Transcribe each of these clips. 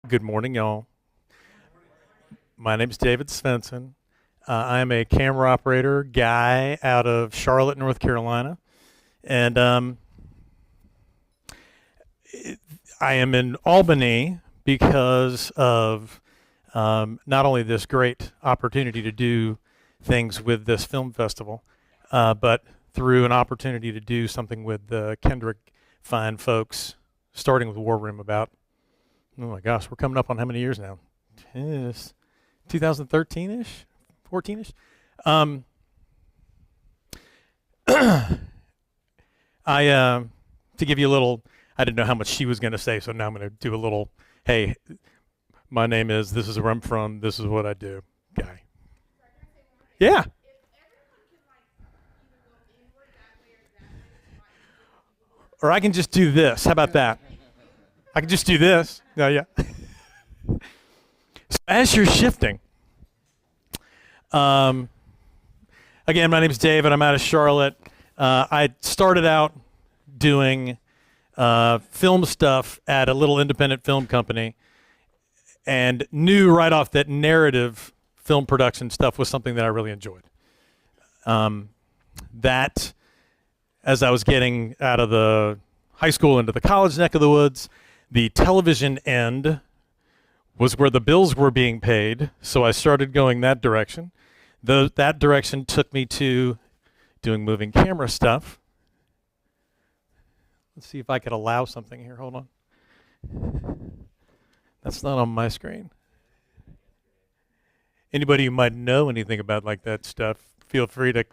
Good morning, y'all. My name is David Svenson. I am a camera operator guy out of Charlotte, North Carolina. And I am in Albany because of not only this great opportunity to do things with this film festival, but through an opportunity to do something with the Kendrick fine folks, starting with War Room about, oh my gosh, we're coming up on how many years now? 2013-ish, 14-ish. To give you a little, I didn't know how much she was going to say, so now I'm going to do a little, hey, my name is, this is where I'm from, this is what I do, guy. Yeah. Or I can just do this. How about that? I can just do this. No, yeah. So as you're shifting, again, my name is David. I'm out of Charlotte. I started out doing film stuff at a little independent film company and knew right off that narrative film production stuff was something that I really enjoyed. That, as I was getting out of the high school into the college neck of the woods, the television end was where the bills were being paid, so I started going that direction. That direction took me to doing moving camera stuff. Let's see if I could allow something here. Hold on. That's not on my screen. Anybody who might know anything about like that stuff, feel free to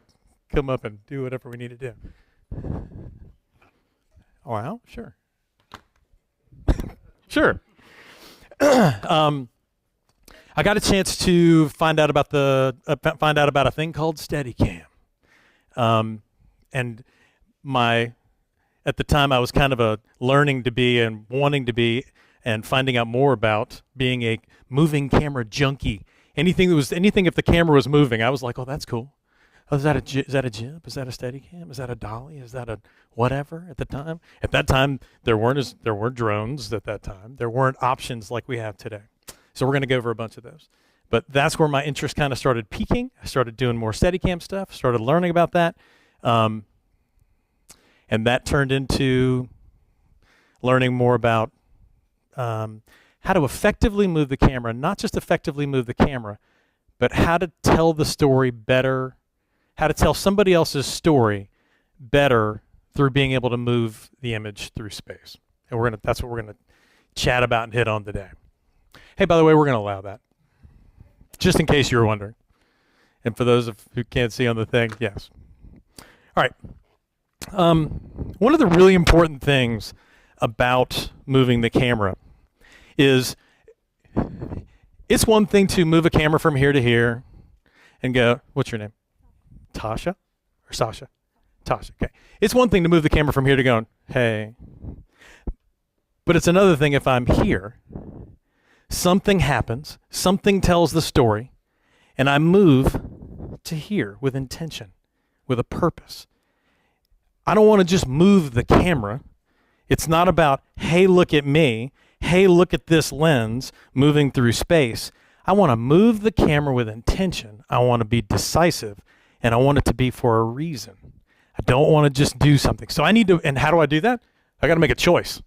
come up and do whatever we need to do. Wow, sure. Sure. I got a chance to find out about a thing called Steadicam, and at the time I was kind of learning to be and wanting to be and finding out more about being a moving camera junkie. Anything if the camera was moving, I was like, oh, that's cool. Oh, is that a jib? Is that a Steadicam? Is that a dolly? Is that a whatever? At that time, there weren't drones. At that time, there weren't options like we have today. So we're going to go over a bunch of those. But that's where my interest kind of started peaking. I started doing more Steadicam stuff. Started learning about that, and that turned into learning more about how to effectively move the camera. Not just effectively move the camera, but how to tell the story better. How to tell somebody else's story better through being able to move the image through space. And that's what we're going to chat about and hit on today. Hey, by the way, we're going to allow that. Just in case you were wondering. And for those who can't see on the thing, yes. All right. One of the really important things about moving the camera is it's one thing to move a camera from here to here and go, what's your name? Tasha or Sasha? Tasha, okay. It's one thing to move the camera from here to going, hey. But it's another thing if I'm here, something happens, something tells the story, and I move to here with intention, with a purpose. I don't want to just move the camera. It's not about, hey, look at me. Hey, look at this lens moving through space. I want to move the camera with intention. I want to be decisive. And I want it to be for a reason. I don't want to just do something. So and how do I do that? I got to make a choice.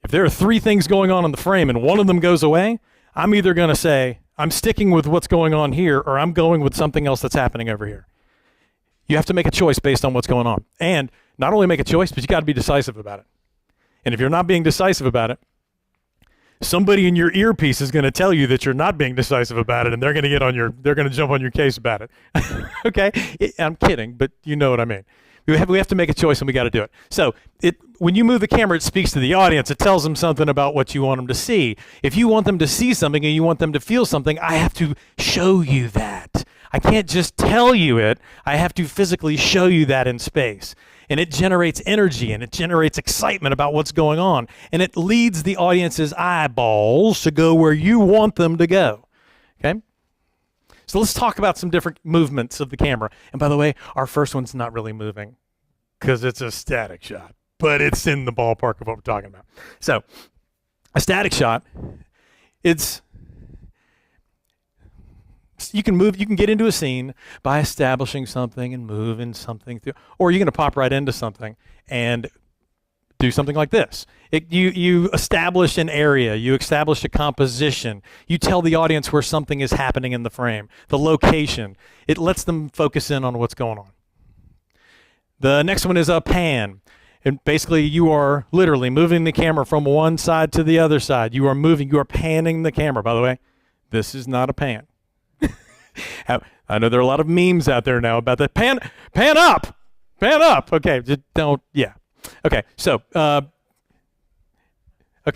If there are 3 things going on in the frame and one of them goes away, I'm either going to say, I'm sticking with what's going on here, or I'm going with something else that's happening over here. You have to make a choice based on what's going on. And not only make a choice, but you got to be decisive about it. And if you're not being decisive about it, somebody in your earpiece is going to tell you that you're not being decisive about it, and they're going to jump on your case about it. Okay? I'm kidding, but you know what I mean. We have to make a choice, and we got to do it. So when you move the camera, it speaks to the audience. It tells them something about what you want them to see. If you want them to see something and you want them to feel something, I have to show you that. I can't just tell you it. I have to physically show you that in space. And it generates energy, and it generates excitement about what's going on. And it leads the audience's eyeballs to go where you want them to go. Okay? So let's talk about some different movements of the camera. And by the way, our first one's not really moving because it's a static shot, but it's in the ballpark of what we're talking about. So A static shot, it's you can get into a scene by establishing something and moving something through, or you're going to pop right into something and do something like this. You establish an area, you establish a composition, you tell the audience where something is happening in the frame, the location. It lets them focus in on what's going on. The next one is a pan. And basically, you are literally moving the camera from one side to the other side. You are panning the camera. By the way, this is not a pan. I know there are a lot of memes out there now about that. Pan up. Okay, just don't, yeah. Okay, so, okay,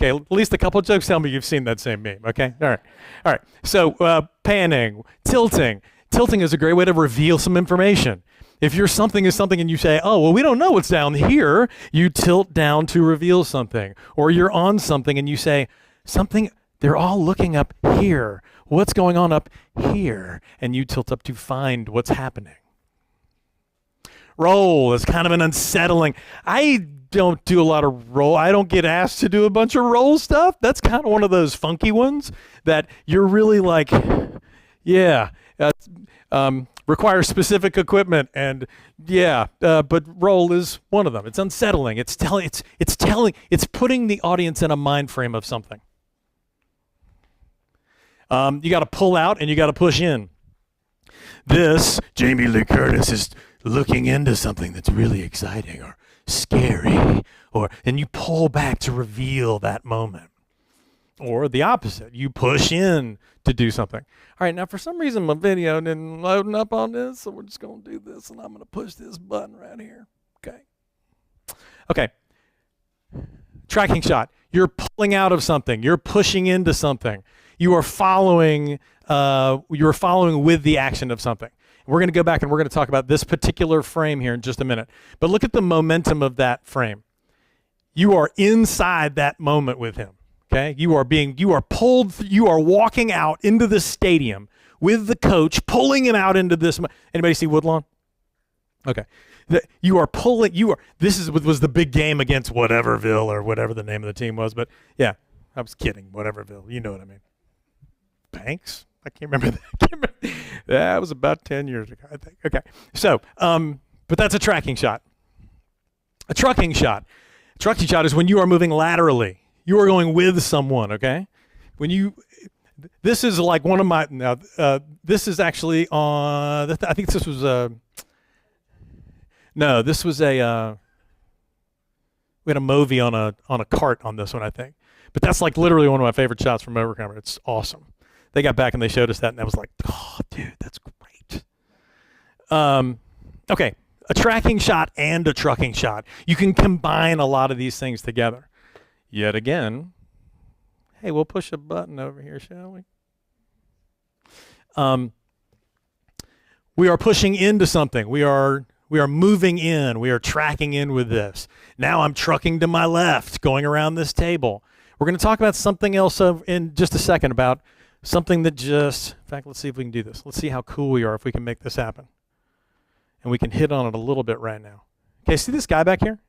at least a couple of jokes tell me you've seen that same meme, okay? All right. So, panning, tilting. Tilting is a great way to reveal some information. If your something is something and you say, oh, well, we don't know what's down here, you tilt down to reveal something. Or you're on something and you say, they're all looking up here. What's going on up here? And you tilt up to find what's happening. Roll is kind of an unsettling. I don't do a lot of roll. I don't get asked to do a bunch of roll stuff. That's kind of one of those funky ones that you're really like, yeah, requires specific equipment, and but roll is one of them. It's unsettling. It's putting the audience in a mind frame of something. You got to pull out and you got to push in. This Jamie Lee Curtis is looking into something that's really exciting or scary, and you pull back to reveal that moment. Or the opposite, you push in to do something. All right, now for some reason my video didn't load up on this, so we're just going to do this, and I'm going to push this button right here. Okay. Tracking shot. You're pulling out of something. You're pushing into something. You are following with the action of something. We're going to go back and we're going to talk about this particular frame here in just a minute. But look at the momentum of that frame. You are inside that moment with him. Okay, you are walking out into the stadium with the coach, pulling him out into this. Anybody see Woodlawn? Okay, this was the big game against Whateverville or whatever the name of the team was. But yeah, I was kidding. Whateverville, you know what I mean. Banks? I can't remember that. That was about 10 years ago, I think. Okay, so, but that's a tracking shot. A trucking shot. A trucking shot is when you are moving laterally. You are going with someone, okay? This is like one of my, now, this is actually on, I think this was we had a movie on a cart on this one, I think. But that's like literally one of my favorite shots from Overcomer. It's awesome. They got back and they showed us that, and I was like, oh, dude, that's great. Okay, a tracking shot and a trucking shot. You can combine a lot of these things together. Yet again, hey, we'll push a button over here, shall we? We are pushing into something. We are moving in. We are tracking in with this. Now I'm trucking to my left, going around this table. We're going to talk about something else in just a second, about something that in fact, let's see if we can do this. Let's see how cool we are if we can make this happen. And we can hit on it a little bit right now. Okay, see this guy back here?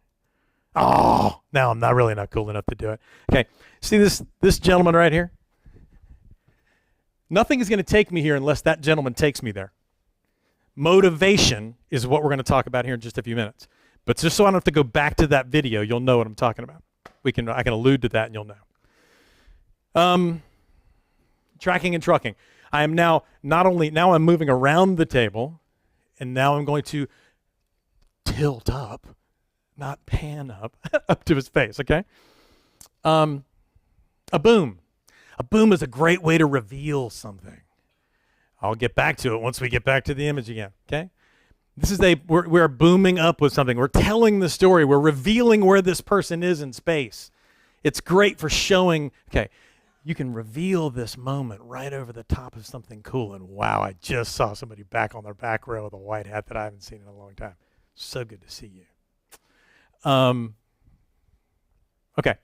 Oh, now I'm not cool enough to do it. Okay, see this gentleman right here? Nothing is going to take me here unless that gentleman takes me there. Motivation is what we're going to talk about here in just a few minutes. But just so I don't have to go back to that video, you'll know what I'm talking about. I can allude to that and you'll know. Tracking and trucking. I am now I'm moving around the table, and now I'm going to tilt up, not pan up, up to his face, okay? A boom. A boom is a great way to reveal something. I'll get back to it once we get back to the image again, okay? We're booming up with something. We're telling the story. We're revealing where this person is in space. It's great for showing, okay, you can reveal this moment right over the top of something cool. And wow, I just saw somebody back on their back row with a white hat that I haven't seen in a long time. So good to see you. Okay,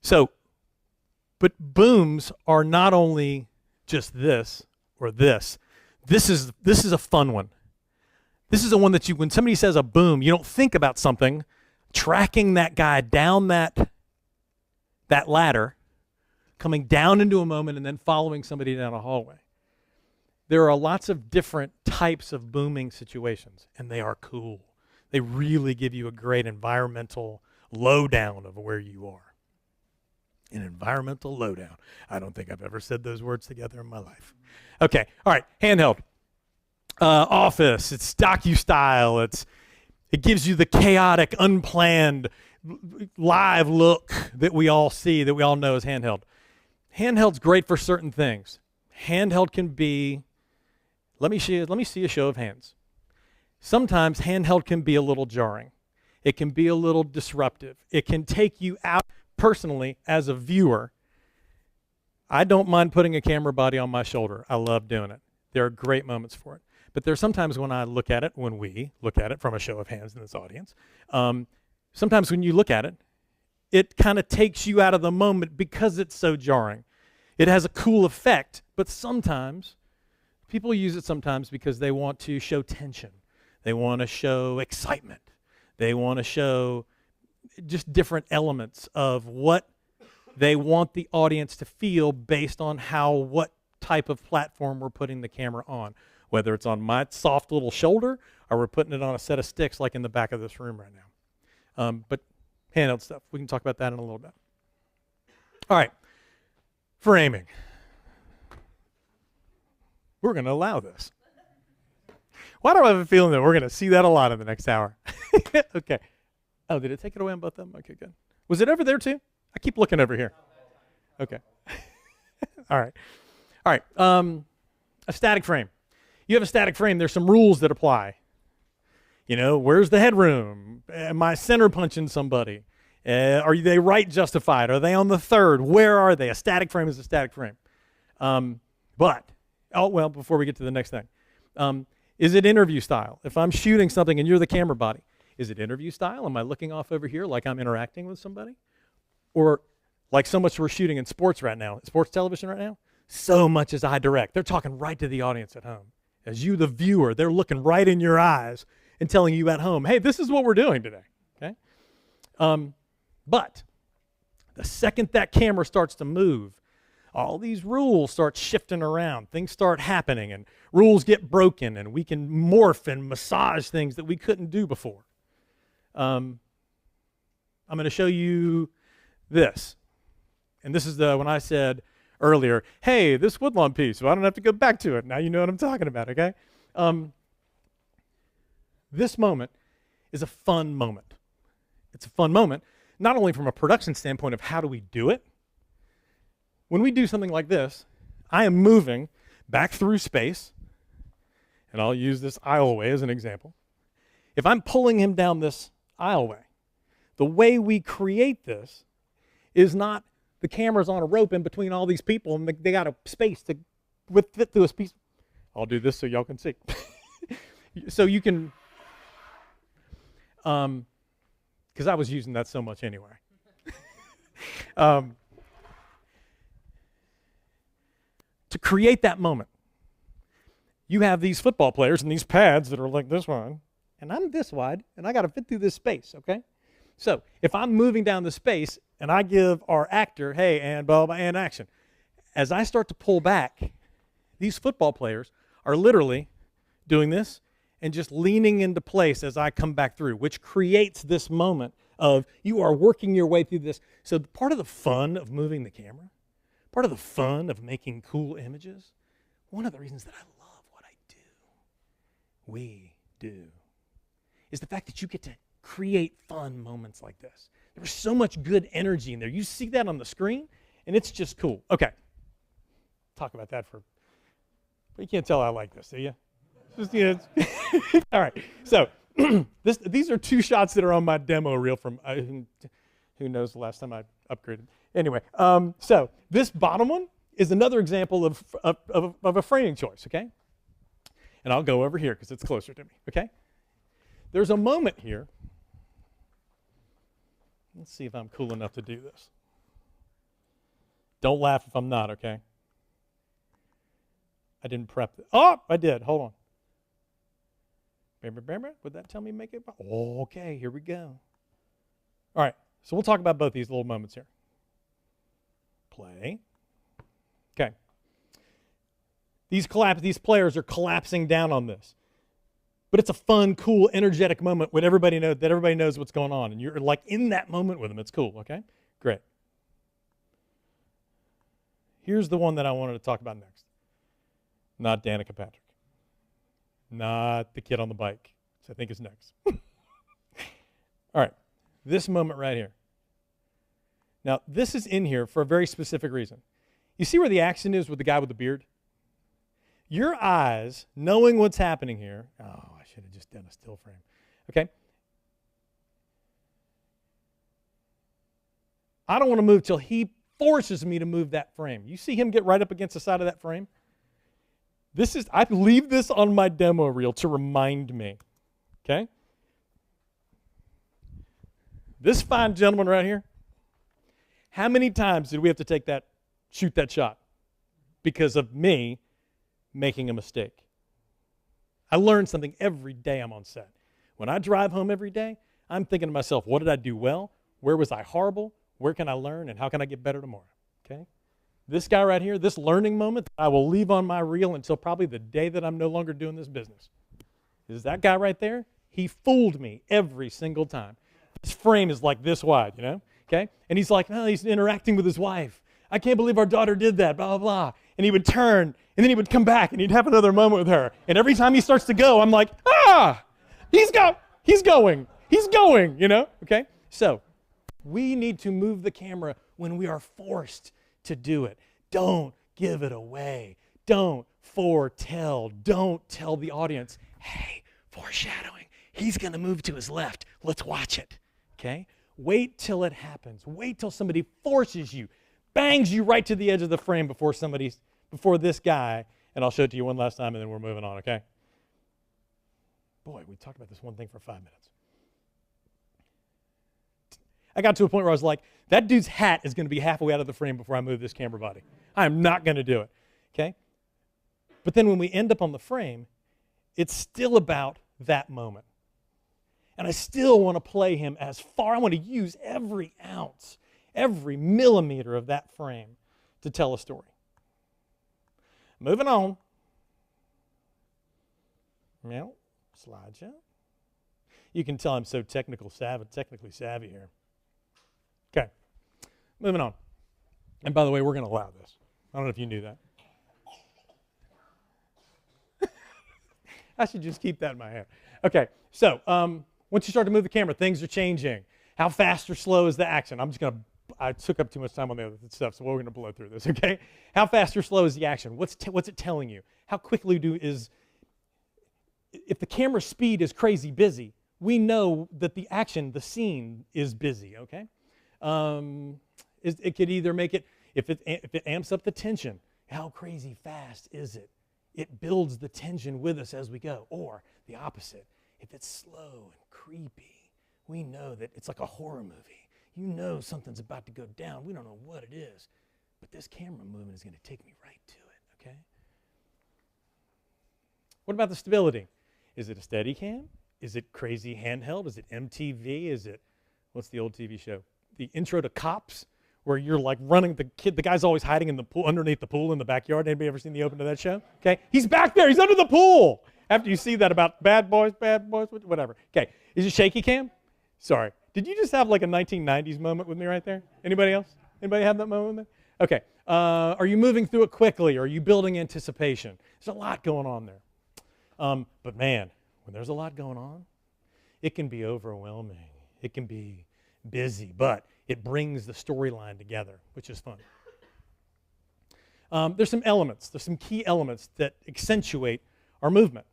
so, but booms are not only just this or this. This is a fun one. This is the one that when somebody says a boom, you don't think about something tracking that guy down that ladder coming down into a moment and then following somebody down a hallway. There are lots of different types of booming situations, and they are cool. They really give you a great environmental lowdown of where you are. An environmental lowdown. I don't think I've ever said those words together in my life. Okay, all right, handheld. Office, it's docu-style. It gives you the chaotic, unplanned, live look that we all see, that we all know as handheld. Handheld's great for certain things. Handheld can be, let me see a show of hands. Sometimes handheld can be a little jarring. It can be a little disruptive. It can take you out personally as a viewer. I don't mind putting a camera body on my shoulder. I love doing it. There are great moments for it. But there's sometimes when we look at it from a show of hands in this audience, sometimes when you look at it, it kind of takes you out of the moment because it's so jarring. It has a cool effect, but sometimes people use it sometimes because they want to show tension. They want to show excitement. They want to show just different elements of what they want the audience to feel based on what type of platform we're putting the camera on. Whether it's on my soft little shoulder or we're putting it on a set of sticks like in the back of this room right now. But handheld stuff, we can talk about that in a little bit. All right, framing. We're going to allow this. Why do I have a feeling that we're going to see that a lot in the next hour? Okay. Oh, did it take it away on both of them? Okay, good. Was it over there too? I keep looking over here. Okay. All right. All right. A static frame. You have a static frame, there's some rules that apply. You know, where's the headroom? Am I center punching somebody? Are they right justified? Are they on the third? Where are they? A static frame is a static frame. Before we get to the next thing. Is it interview style? If I'm shooting something and you're the camera body, is it interview style? Am I looking off over here like I'm interacting with somebody? Or like so much we're shooting in sports right now, sports television right now, so much as I direct. They're talking right to the audience at home. As you, the viewer, they're looking right in your eyes and telling you at home, hey, this is what we're doing today, okay? But the second that camera starts to move, all these rules start shifting around. Things start happening, and rules get broken, and we can morph and massage things that we couldn't do before. I'm going to show you this. And this is when I said earlier, hey, this Woodlawn piece, so I don't have to go back to it. Now you know what I'm talking about, okay? This moment is a fun moment. It's a fun moment, not only from a production standpoint of how do we do it. When we do something like this, I am moving back through space, and I'll use this aisleway as an example. If I'm pulling him down this aisleway, the way we create this is not the camera's on a rope in between all these people and they got a space to fit through a piece. I'll do this so y'all can see. So you can, because I was using that so much anyway. To create that moment, you have these football players and these pads that are like this one, and I'm this wide, and I got to fit through this space, okay? So if I'm moving down the space and I give our actor, hey, and blah, blah, and action, as I start to pull back, these football players are literally doing this and just leaning into place as I come back through, which creates this moment of you are working your way through this. So part of the fun of moving the camera, part of the fun of making cool images, one of the reasons that I love what we do, is the fact that you get to create fun moments like this. There's so much good energy in there. You see that on the screen, and it's just cool. Okay. Talk about that but you can't tell I like this, do you? Just, all right. So these are two shots that are on my demo reel from, who knows the last time I upgraded. Anyway, so this bottom one is another example of a framing choice, okay? And I'll go over here because it's closer to me, okay? There's a moment here. Let's see if I'm cool enough to do this. Don't laugh if I'm not, okay? I didn't prep it. Oh, I did. Hold on. Would that tell me make it? Oh, okay, here we go. All right, so we'll talk about both these little moments here. Play. These players are collapsing down on this. But it's a fun, cool, energetic moment when everybody knows what's going on. And you're like in that moment with them. It's cool, okay? Great. Here's the one that I wanted to talk about next. Not Danica Patrick. Not the kid on the bike, which I think is next. All right. This moment right here. Now, this is in here for a very specific reason. You see where the action is with the guy with the beard? Your eyes, knowing what's happening here. Oh, I should have just done a still frame. Okay. I don't want to move till he forces me to move that frame. You see him get right up against the side of that frame? I leave this on my demo reel to remind me. Okay? This fine gentleman right here, how many times did we have to shoot that shot? Because of me making a mistake. I learn something every day I'm on set. When I drive home every day, I'm thinking to myself, what did I do well? Where was I horrible? Where can I learn? And how can I get better tomorrow? Okay? This guy right here, this learning moment, I will leave on my reel until probably the day that I'm no longer doing this business. Is that guy right there? He fooled me every single time. His frame is like this wide, Okay? And he's like, no, he's interacting with his wife. I can't believe our daughter did that, blah, blah, blah. And he would turn, and then he would come back, and he'd have another moment with her. And every time he starts to go, I'm like, he's going, okay? So we need to move the camera when we are forced to do it. Don't give it away. Don't foretell. Don't tell the audience, hey, foreshadowing. He's going to move to his left. Let's watch it, okay? Wait till it happens. Wait till somebody forces you, bangs you right to the edge of the frame before this guy, and I'll show it to you one last time, and then we're moving on, okay? Boy, we talked about this one thing for 5 minutes. I got to a point where I was like, that dude's hat is going to be halfway out of the frame before I move this camera body. I am not going to do it, okay? But then when we end up on the frame, it's still about that moment. And I still want to play him as far. I want to use every ounce, every millimeter of that frame to tell a story. Moving on. Now, slideshow. You can tell I'm so technically savvy here. Okay, moving on. And by the way, we're going to allow this. I don't know if you knew that. I should just keep that in my head. Okay, so once you start to move the camera, things are changing. How fast or slow is the action? I took up too much time on the other stuff, so we're going to blow through this, okay? How fast or slow is the action? What's it telling you? How quickly if the camera speed is crazy busy, we know that the scene is busy, okay? It could either make it, if it amps up the tension, how crazy fast is it? It builds the tension with us as we go. Or the opposite, if it's slow and creepy, we know that it's like a horror movie. You know something's about to go down. We don't know what it is, but this camera movement is going to take me right to it, okay? What about the stability? Is it a Steadicam? Is it crazy handheld? Is it MTV? Is it, what's the old TV show? The Intro to Cops, where you're like running the guy's always hiding in the pool, underneath the pool in the backyard. Anybody ever seen the opening of that show? Okay, he's back there, he's under the pool. After you see that about bad boys, whatever. Okay, is it shaky cam? Sorry, did you just have like a 1990s moment with me right there? Anybody else? Anybody have that moment with me? Okay, are you moving through it quickly? Or are you building anticipation? There's a lot going on there. But man, when there's a lot going on, it can be overwhelming. It can be busy, but it brings the storyline together, which is fun. There's some key elements that accentuate our movement.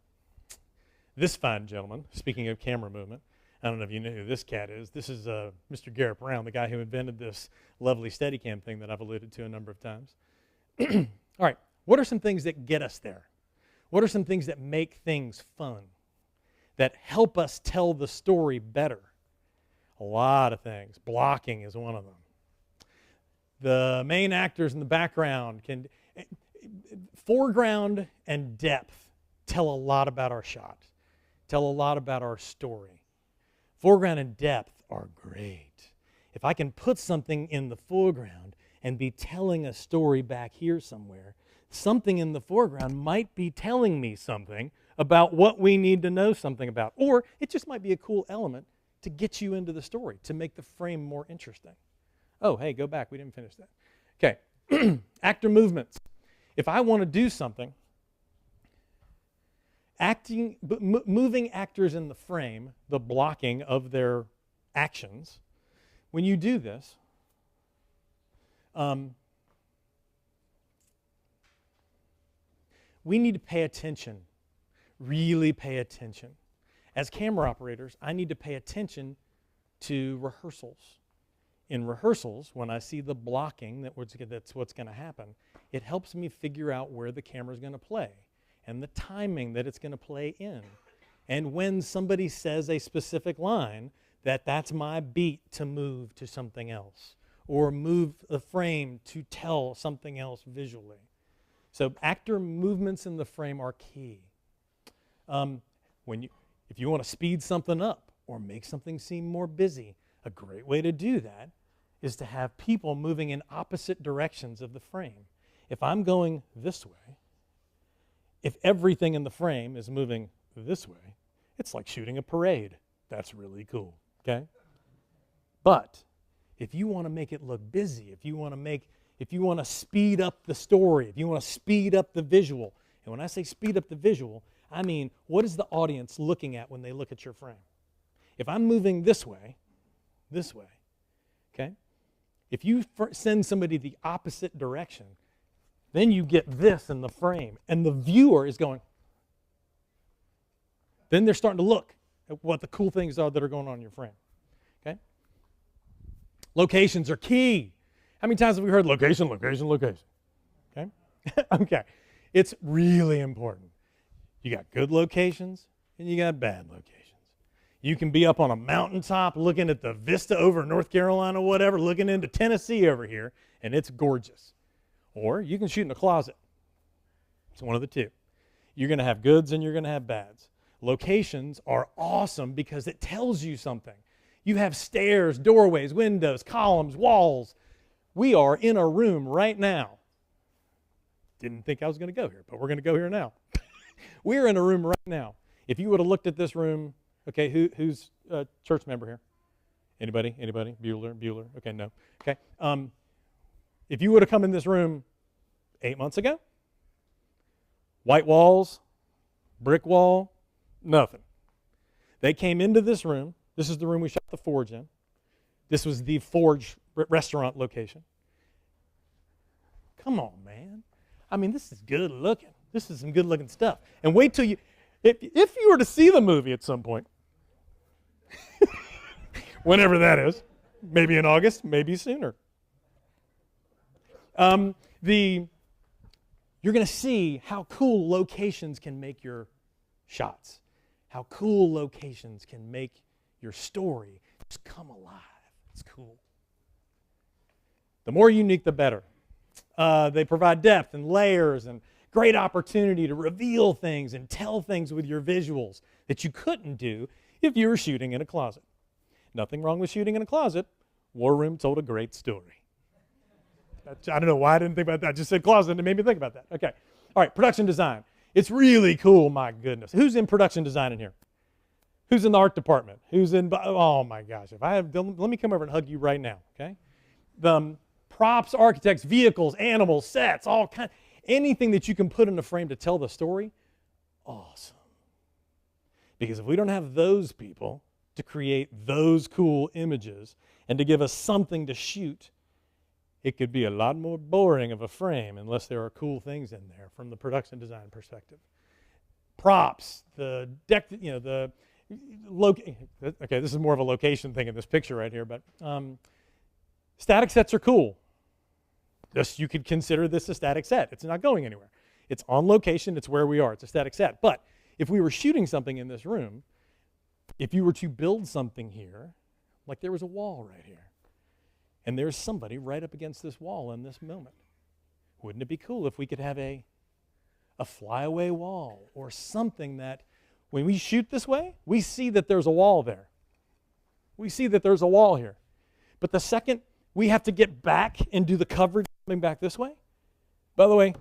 This fine gentleman, speaking of camera movement, I don't know if you know who this cat is. This is Mr. Garrett Brown, the guy who invented this lovely Steadicam thing that I've alluded to a number of times. All right, what are some things that get us there? What are some things that make things fun, that help us tell the story better? A lot of things. Blocking is one of them. The main actors in the background foreground and depth tell a lot about our shot, tell a lot about our story. Foreground and depth are great. If I can put something in the foreground and be telling a story back here somewhere, something in the foreground might be telling me something about what we need to know something about. Or it just might be a cool element to get you into the story, to make the frame more interesting. Oh, hey, go back. We didn't finish that. Okay. Actor movements. If I want to do something, moving actors in the frame, the blocking of their actions, when you do this, we need to pay attention, really pay attention. As camera operators, I need to pay attention to rehearsals. In rehearsals, when I see the blocking that's what's going to happen, it helps me figure out where the camera's going to play and the timing that it's going to play in. And when somebody says a specific line, that's my beat to move to something else or move the frame to tell something else visually. So actor movements in the frame are key. If you want to speed something up or make something seem more busy, a great way to do that is to have people moving in opposite directions of the frame. If I'm going this way, if everything in the frame is moving this way, it's like shooting a parade. That's really cool, okay? But if you want to make it look busy, if you want to speed up the story, if you want to speed up the visual, and when I say speed up the visual, I mean, what is the audience looking at when they look at your frame? If I'm moving this way, okay? If you send somebody the opposite direction, then you get this in the frame, and the viewer is going. Then they're starting to look at what the cool things are that are going on in your frame, okay? Locations are key. How many times have we heard location, location, location? Okay? Okay. It's really important. You got good locations and you got bad locations. You can be up on a mountaintop looking at the vista over North Carolina, whatever, looking into Tennessee over here, and it's gorgeous. Or you can shoot in a closet. It's one of the two. You're going to have goods and you're going to have bads. Locations are awesome because it tells you something. You have stairs, doorways, windows, columns, walls. We are in a room right now. Didn't think I was going to go here, but we're going to go here now. We're in a room right now. If you would have looked at this room, okay, who's a church member here? Anybody? Bueller? Okay, no. Okay. If you would have come in this room 8 months ago, white walls, brick wall, nothing. They came into this room. This is the room we shot the Forge in. This was the Forge restaurant location. Come on, man. I mean, this is good looking. This is some good looking stuff. And wait till you, if you were to see the movie at some point, whenever that is, maybe in August, maybe sooner, you're going to see how cool locations can make your shots, how cool locations can make your story just come alive. It's cool. The more unique, the better. They provide depth and layers and great opportunity to reveal things and tell things with your visuals that you couldn't do if you were shooting in a closet. Nothing wrong with shooting in a closet. War Room told a great story. I don't know why I didn't think about that. I just said closet and it made me think about that. Okay. All right, production design. It's really cool, my goodness. Who's in production design in here? Who's in the art department? Who's in, oh my gosh. Let me come over and hug you right now, okay? The props, architects, vehicles, animals, sets, all kinds. Anything that you can put in a frame to tell the story, awesome. Because if we don't have those people to create those cool images and to give us something to shoot, it could be a lot more boring of a frame unless there are cool things in there from the production design perspective. Props, the deck, okay, this is more of a location thing in this picture right here, but static sets are cool. You could consider this a static set. It's not going anywhere. It's on location. It's where we are. It's a static set. But if we were shooting something in this room, if you were to build something here, like there was a wall right here, and there's somebody right up against this wall in this moment, wouldn't it be cool if we could have a flyaway wall or something that when we shoot this way, we see that there's a wall there. We see that there's a wall here. But the second we have to get back and do the coverage coming back this way, by the way,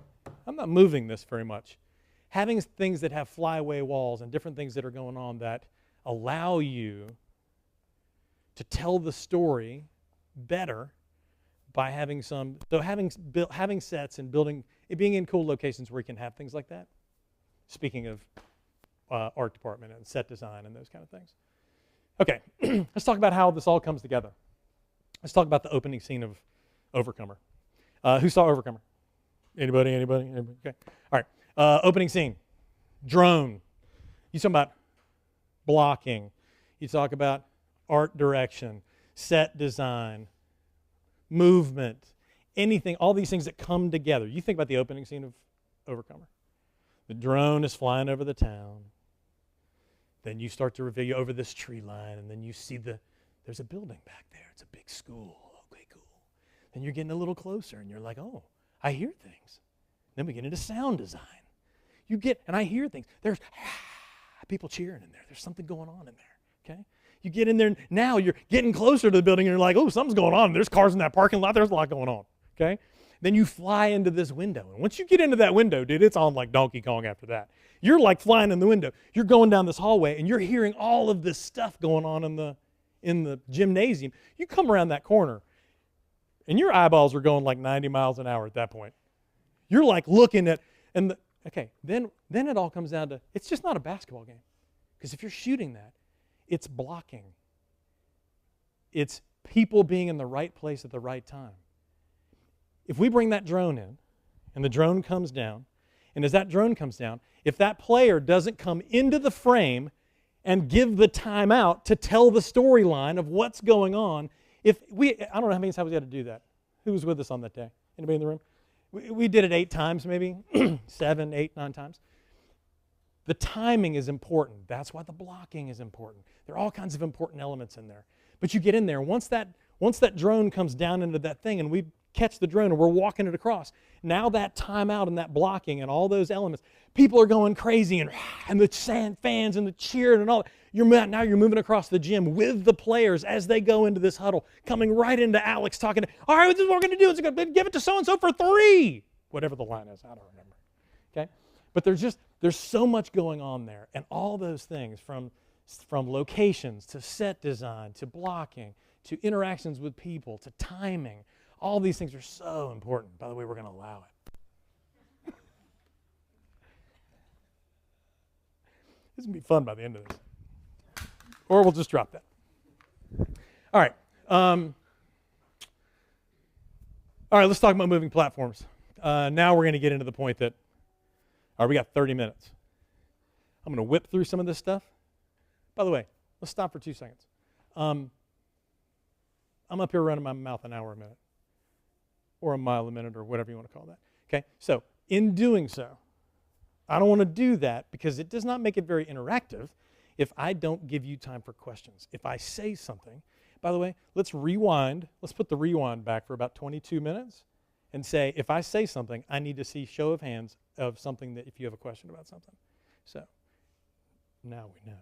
I'm not moving this very much. Having things that have flyaway walls and different things that are going on that allow you to tell the story better by having having sets and being in cool locations where you can have things like that. Speaking of art department and set design and those kind of things. Okay, let's talk about how this all comes together. Let's talk about the opening scene of Overcomer. Who saw Overcomer? Anybody? Okay. All right. Opening scene. Drone. You talk about blocking. You talk about art direction, set design, movement, anything, all these things that come together. You think about the opening scene of Overcomer. The drone is flying over the town. Then you start to reveal you over this tree line, and then you see there's a building back there. It's a big school. Okay, cool. Then you're getting a little closer, and you're like, oh, I hear things. Then we get into sound design. And I hear things. There's people cheering in there. There's something going on in there, okay? You get in there, now you're getting closer to the building, and you're like, oh, something's going on. There's cars in that parking lot. There's a lot going on, okay? Then you fly into this window. And once you get into that window, dude, it's on like Donkey Kong after that. You're like flying in the window. You're going down this hallway, and you're hearing all of this stuff going on in the gymnasium. You come around that corner, and your eyeballs are going like 90 miles an hour at that point. You're like looking at, then it all comes down to, it's just not a basketball game. Because if you're shooting that, it's blocking. It's people being in the right place at the right time. If we bring that drone in, and the drone comes down, and as that drone comes down, if that player doesn't come into the frame and give the timeout to tell the storyline of what's going on, I don't know how many times we had to do that. Who was with us on that day? Anybody in the room? We did it 8 times maybe, 7, 8, 9 times. The timing is important. That's why the blocking is important. There are all kinds of important elements in there. But you get in there, once that drone comes down into that thing and we catch the drone and we're walking it across, now that timeout and that blocking and all those elements, people are going crazy and the fans and the cheering and all. Now you're moving across the gym with the players as they go into this huddle, coming right into Alex talking, all right, this is what we're going to do. It's going to give it to so-and-so for 3. Whatever the line is, I don't remember. Okay? But there's so much going on there, and all those things from locations to set design to blocking to interactions with people to timing, all these things are so important. By the way, we're going to allow it. This is going to be fun by the end of this. Or we'll just drop that. All right. All right, let's talk about moving platforms. Now we're going to get into the point that, all right, we got 30 minutes. I'm going to whip through some of this stuff. By the way, let's stop for 2 seconds. I'm up here running my mouth an hour a minute, or a mile a minute, or whatever you want to call that. Okay, so in doing so, I don't want to do that because it does not make it very interactive if I don't give you time for questions. If I say something, by the way, let's rewind. Let's put the rewind back for about 22 minutes and say, if I say something, I need to see show of hands of something that if you have a question about something. So now we know.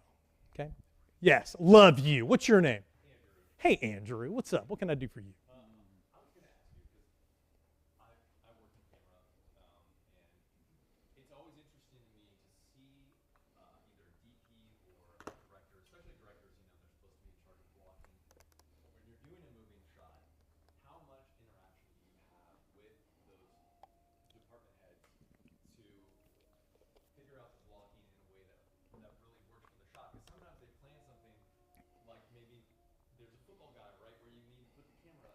Okay? Yes, love you. What's your name? Andrew. Hey, Andrew. What's up? What can I do for you? I was going to ask you, because I work in camera, and it's always interesting to me to see either DP or director, especially directors, they're supposed to be in charge of blocking. When you're doing a moving shot, how much interaction do you have with those department heads to figure out the blocking in a way that really works for the shot? Because sometimes they plan something like maybe there's a football guy, right, where you need to put the camera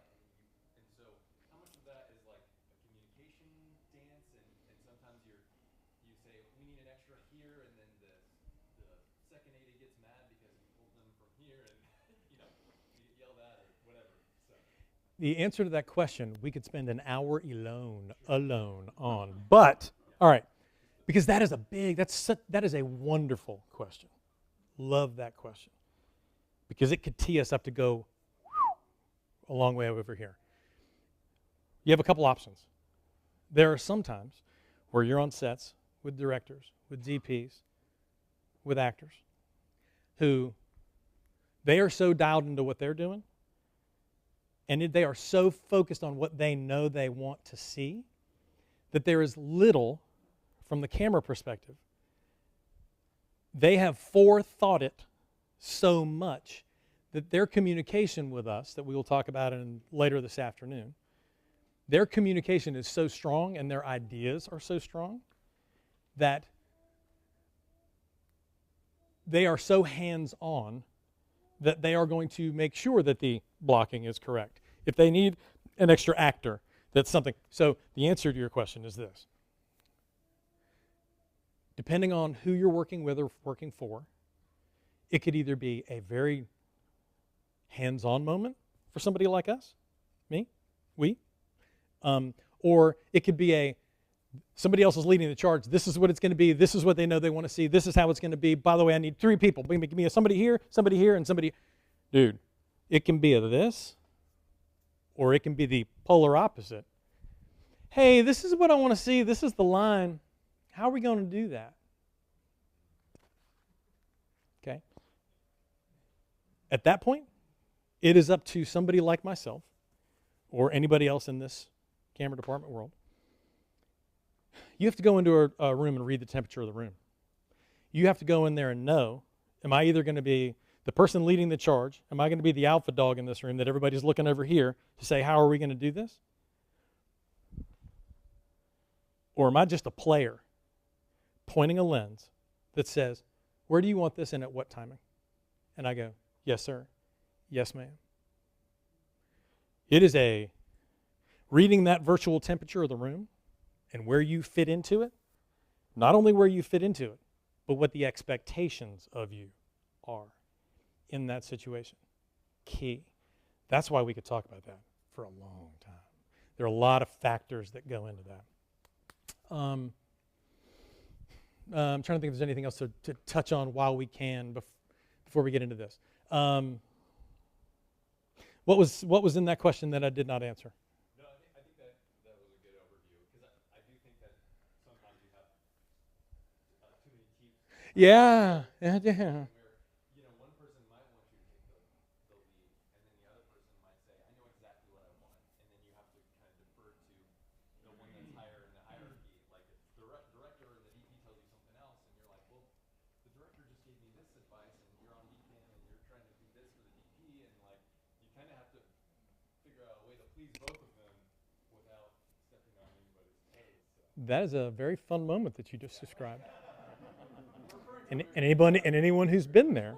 and so how much of that is like a communication dance and sometimes you say we need an extra here and then the second AD gets mad because you pulled them from here and you get yelled at or whatever. So The answer to that question, we could spend an hour alone on. But, all right, because that is that is a wonderful question. Love that question. Because it could tee us up to go a long way over here. You have a couple options. There are some times where you're on sets with directors, with DPs, with actors, who they are so dialed into what they're doing, and they are so focused on what they know they want to see, that there is little, from the camera perspective, they have forethought it so much that their communication with us, that we will talk about later this afternoon, their communication is so strong and their ideas are so strong that they are so hands-on that they are going to make sure that the blocking is correct. If they need an extra actor, that's something. So the answer to your question is this. Depending on who you're working with or working for, it could either be a very hands-on moment for somebody like us, me, we, or it could be somebody else is leading the charge. This is what it's going to be. This is what they know they want to see. This is how it's going to be. By the way, I need 3 people. Give me somebody here, and somebody. Dude, it can be this, or it can be the polar opposite. Hey, this is what I want to see. This is the line. How are we going to do that? Okay. At that point, it is up to somebody like myself or anybody else in this camera department world. You have to go into a room and read the temperature of the room. You have to go in there and know, am I either going to be the person leading the charge? Am I going to be the alpha dog in this room that everybody's looking over here to say, how are we going to do this? Or am I just a player pointing a lens that says, where do you want this and at what timing? And I go, yes, sir. Yes, ma'am. It is reading that virtual temperature of the room and where you fit into it, not only where you fit into it, but what the expectations of you are in that situation. Key. That's why we could talk about that for a long time. There are a lot of factors that go into that. I'm trying to think if there's anything else to touch on while we can before we get into this. What was in that question that I did not answer? No, I think that was a good overview, because I do think that sometimes you have too many teams. Yeah. Where, one person might want you to take the lead, and then the other person might say, I know exactly what I want, and then you have to kind of defer to the one that's higher in the hierarchy. Like if the director or the DP tells you something else, and you're like, well, the director just gave me this advice, and you're on DPN, and you're trying to do this for the DP, and like you kind of have to figure out a way to please both of them without stepping on anybody's toes. So. That is a very fun moment that you just described. And anyone who's been there.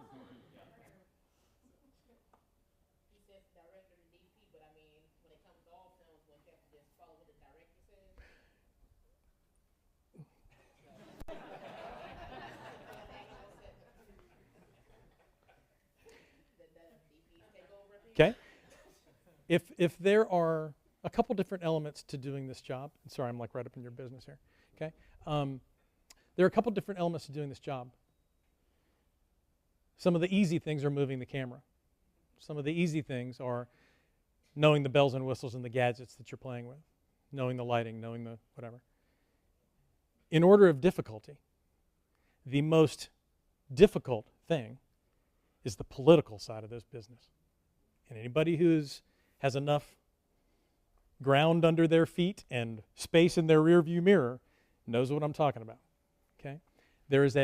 He says director to DP, but I mean, when it comes to all films, when you have to just follow what the director says. Okay. If there are a couple different elements to doing this job, sorry, I'm like right up in your business here. Okay. There are a couple different elements to doing this job. Some of the easy things are moving the camera. Some of the easy things are knowing the bells and whistles and the gadgets that you're playing with, knowing the lighting, knowing the whatever. In order of difficulty, the most difficult thing is the political side of this business. And anybody who has enough ground under their feet and space in their rearview mirror knows what I'm talking about. Okay? There is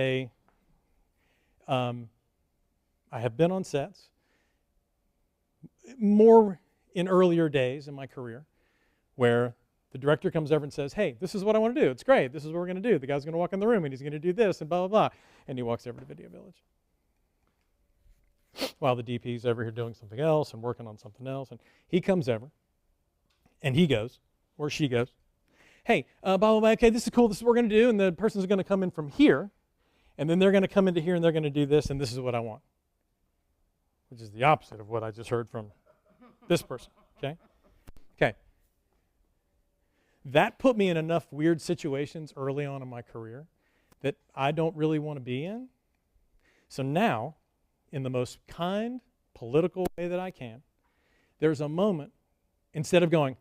I have been on sets more in earlier days in my career where the director comes over and says, hey, this is what I want to do. It's great. This is what we're going to do. The guy's going to walk in the room and he's going to do this and blah, blah, blah. And he walks over to Video Village. While the DP's over here doing something else and working on something else. And he comes over and he goes, or she goes, hey, blah, blah, blah, okay, this is cool. This is what we're going to do. And the person's going to come in from here. And then they're going to come into here and they're going to do this. And this is what I want. Which is the opposite of what I just heard from this person, okay? Okay. That put me in enough weird situations early on in my career that I don't really want to be in. So now, in the most kind, political way that I can, there's a moment, instead of going,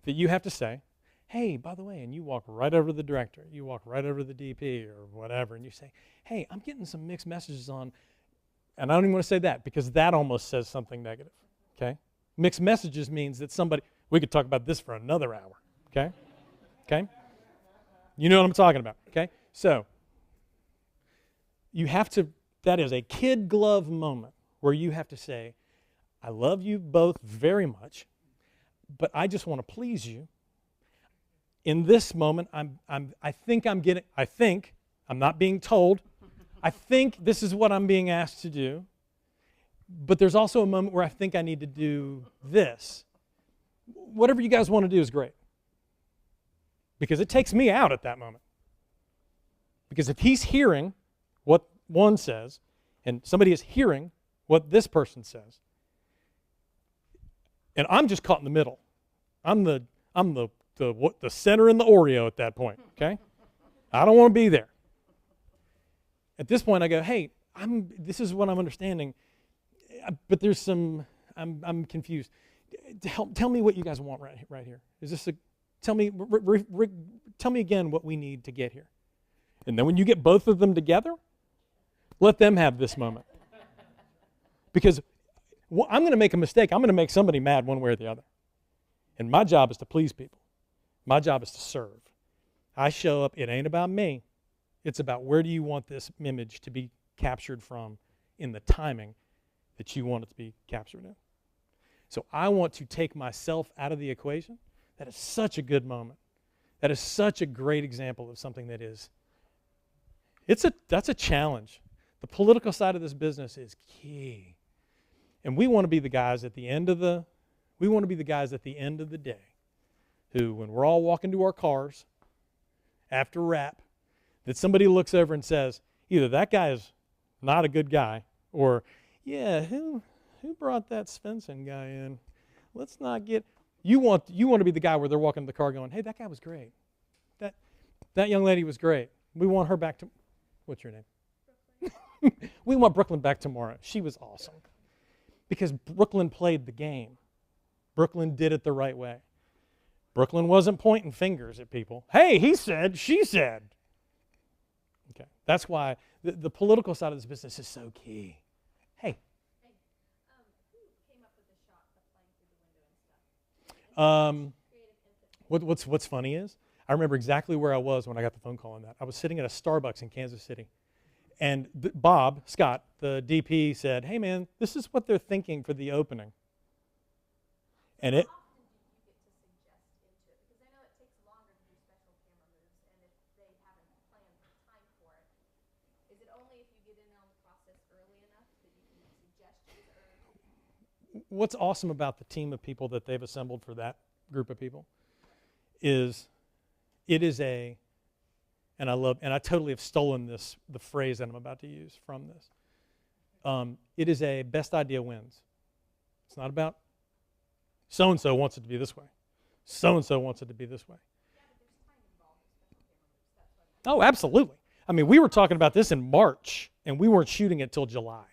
that you have to say, hey, by the way, and you walk right over to the director, you walk right over to the DP or whatever, and you say, hey, I'm getting some mixed messages on, and I don't even want to say that because that almost says something negative, okay? Mixed messages means that somebody, We could talk about this for another hour, okay? Okay? You know what I'm talking about, okay? So, you have to, that is a kid glove moment where you have to say, I love you both very much, but I just want to please you. In this moment, I'm not being told, I think this is what I'm being asked to do, but there's also a moment where I think I need to do this. Whatever you guys want to do is great. Because it takes me out at that moment. Because if he's hearing what one says, and somebody is hearing what this person says, and I'm just caught in the middle. I'm the center in the Oreo at that point, okay? I don't want to be there. At this point, I go, hey, this is what I'm understanding, but there's some, I'm confused. Tell me what you guys want right here. Is this tell me again what we need to get here. And then when you get both of them together, let them have this moment. Because I'm going to make a mistake. I'm going to make somebody mad one way or the other. And my job is to please people. My job is to serve. I show up, it ain't about me. It's about where do you want this image to be captured from in the timing that you want it to be captured in. So I want to take myself out of the equation. That is such a good moment. That is such a great example of something that is, that's a challenge. The political side of this business is key. And we want to be the guys at the end of the day who, when we're all walking to our cars after rap, that somebody looks over and says, either that guy is not a good guy, or, yeah, who brought that Svenson guy in? Let's not get... You want to be the guy where they're walking to the car going, hey, that guy was great. That young lady was great. We want her back to... What's your name? We want Brooklyn back tomorrow. She was awesome. Because Brooklyn played the game. Brooklyn did it the right way. Brooklyn wasn't pointing fingers at people. Hey, he said, she said. Okay, that's why the political side of this business is so key. Hey. Who came up with the shot of flying through the window and stuff? What's funny is, I remember exactly where I was when I got the phone call on that. I was sitting at a Starbucks in Kansas City. And Bob Scott, the DP, said, hey, man, this is what they're thinking for the opening. And it... How often do you get to suggest into it? Because I know it takes longer to do special camera moves, and if they haven't planned time for it, is it only if you get in on the process early enough that you can make suggestions? Or What's awesome about the team of people that they've assembled for that group of people is it is a... And I totally have stolen the phrase that I'm about to use from this. It is a best idea wins. It's not about so-and-so wants it to be this way. So-and-so wants it to be this way. yeah, but there's time involved in special camera moves. That's what Oh, absolutely. I mean, we were talking about this in March, and we weren't shooting it till July.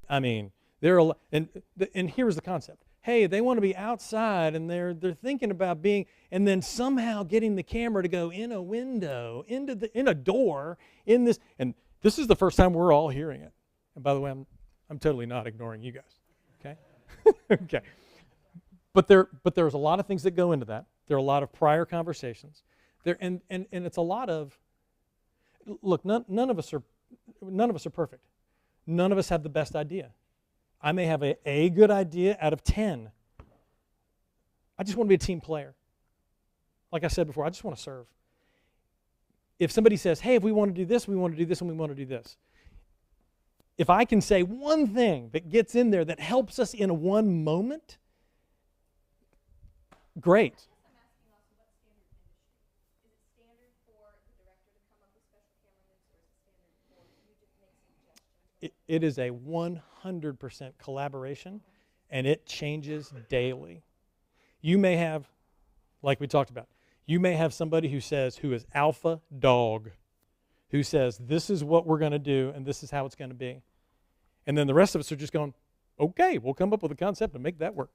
I mean, and here's the concept. Hey, they want to be outside, and they're thinking about being, and then somehow getting the camera to go in a window, in a door, in this, and this is the first time we're all hearing it. And by the way, I'm totally not ignoring you guys. Okay, okay. But there's a lot of things that go into that. There are a lot of prior conversations. And it's a lot of, look, none of us are perfect. None of us have the best idea. I may have a good idea out of 10. I just want to be a team player. Like I said before, I just want to serve. If somebody says, hey, if we want to do this, we want to do this, and we want to do this. If I can say one thing that gets in there that helps us in one moment, great. I'm asking also, what's standard industry? Is it standard for the director to come up with special camera moves, or is it standard for you to make suggestions? It is a 100% collaboration, and it changes daily. You may have, like we talked about, you may have somebody who is alpha dog, who says, this is what we're going to do, and this is how it's going to be. And then the rest of us are just going, okay, we'll come up with a concept and make that work.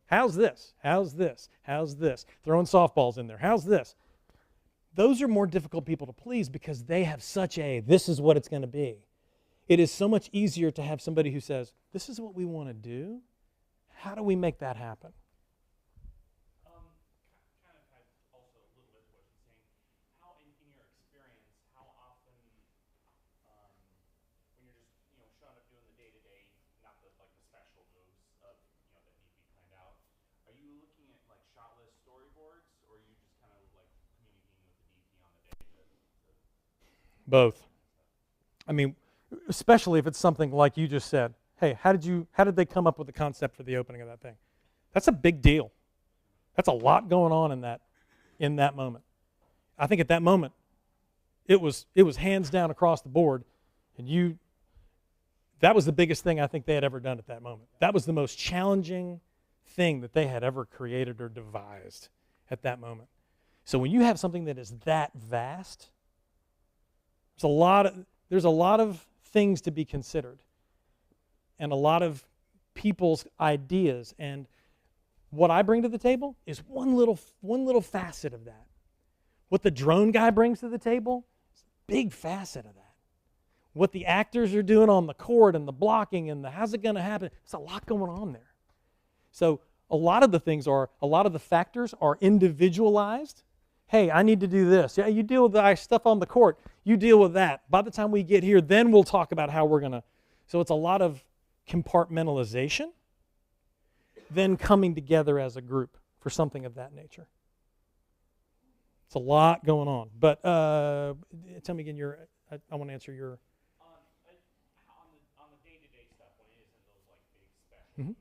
How's this? How's this? How's this? Throwing softballs in there. How's this? Those are more difficult people to please because they have such this is what it's going to be. It is so much easier to have somebody who says, this is what we want to do. How do we make that happen? shot list storyboards, or are you just kind of like communicating with the DP on the day to Both. I mean, especially if it's something like you just said. Hey, how did they come up with the concept for the opening of that thing? That's a big deal. That's a lot going on in that moment. I think at that moment, it was hands down across the board, and that was the biggest thing I think they had ever done at that moment. That was the most challenging thing that they had ever created or devised at that moment. So when you have something that is that vast, there's a lot of things to be considered, and a lot of people's ideas. And what I bring to the table is one little facet of that. What the drone guy brings to the table is a big facet of that. What the actors are doing on the court and the blocking and the how's it going to happen, there's a lot going on there. So a lot of the factors are individualized. Hey, I need to do this. Yeah, you deal with the stuff on the court. You deal with that. By the time we get here, then we'll talk about how we're going to. So it's a lot of compartmentalization, then coming together as a group for something of that nature. It's a lot going on. But tell me again, I want to answer your... on the day-to-day stuff when it isn't those like big special moves,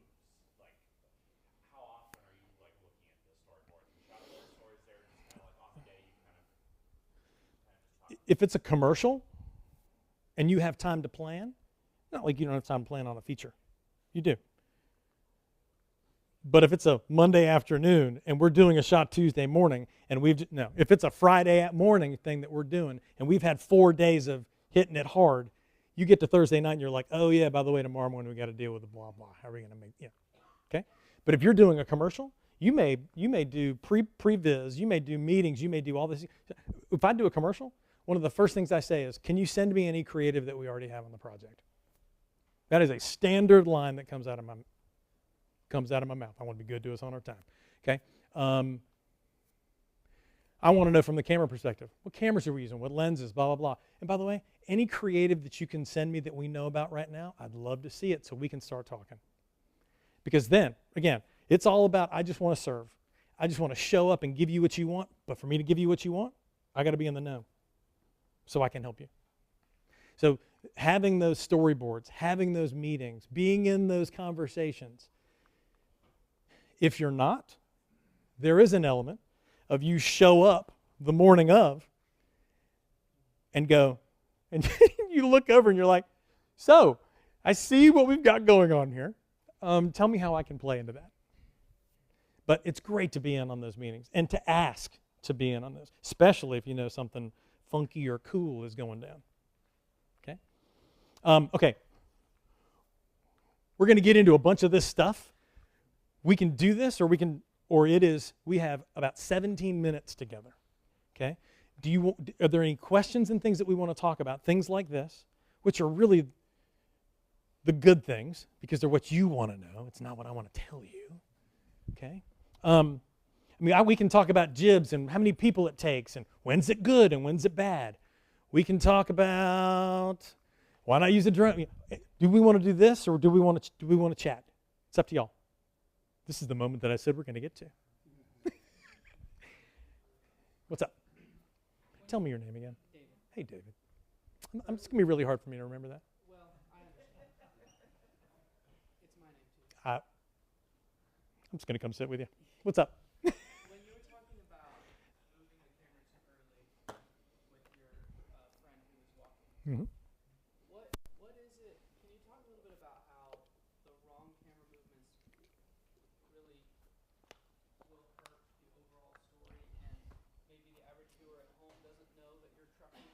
like how often are you like looking at the storyboard and shot list, or is there just kind of like on the day you kind of just talk? If it's a commercial and you have time to plan, not like you don't have time to plan on a feature. You do. But if it's a Monday afternoon and we're doing a shot Tuesday morning, and if it's a Friday morning thing that we're doing and we've had 4 days of hitting it hard, you get to Thursday night and you're like, oh yeah, by the way, tomorrow morning we got to deal with the blah blah. How are we going to make? Yeah, okay. But if you're doing a commercial, you may do pre-viz, you may do meetings, you may do all this. If I do a commercial, one of the first things I say is, can you send me any creative that we already have on the project? That is a standard line that comes out of my mouth. I want to be good to us on our time. Okay. I want to know from the camera perspective, what cameras are we using? What lenses? Blah, blah, blah. And by the way, any creative that you can send me that we know about right now, I'd love to see it so we can start talking. Because then, again, it's all about I just want to serve. I just want to show up and give you what you want. But for me to give you what you want, I got to be in the know so I can help you. So having those storyboards, having those meetings, being in those conversations. If you're not, there is an element of you show up the morning of and go, and you look over and you're like, so I see what we've got going on here. Tell me how I can play into that. But it's great to be in on those meetings and to ask to be in on those, especially if you know something funky or cool is going down. Okay? Okay. We're going to get into a bunch of this stuff. We can do this, we have about 17 minutes together. Okay? Are there any questions and things that we want to talk about? Things like this, which are really the good things, because they're what you want to know. It's not what I want to tell you. Okay? We can talk about jibs and how many people it takes and when's it good and when's it bad. We can talk about why not use a drone. Do we want to do this, or do we want to chat? It's up to y'all. This is the moment that I said we're going to get to. What's up? Tell me your name again. David. Hey, David. It's going to be really hard for me to remember that. Well, I understand. It's my name, too. I'm just going to come sit with you. What's up? When you were talking about moving the camera too early with your friend who was walking, Mm-hmm. what is it? Can you talk a little bit about how the wrong camera movements really will hurt the overall story, and maybe the average viewer at home doesn't know that you're trucking,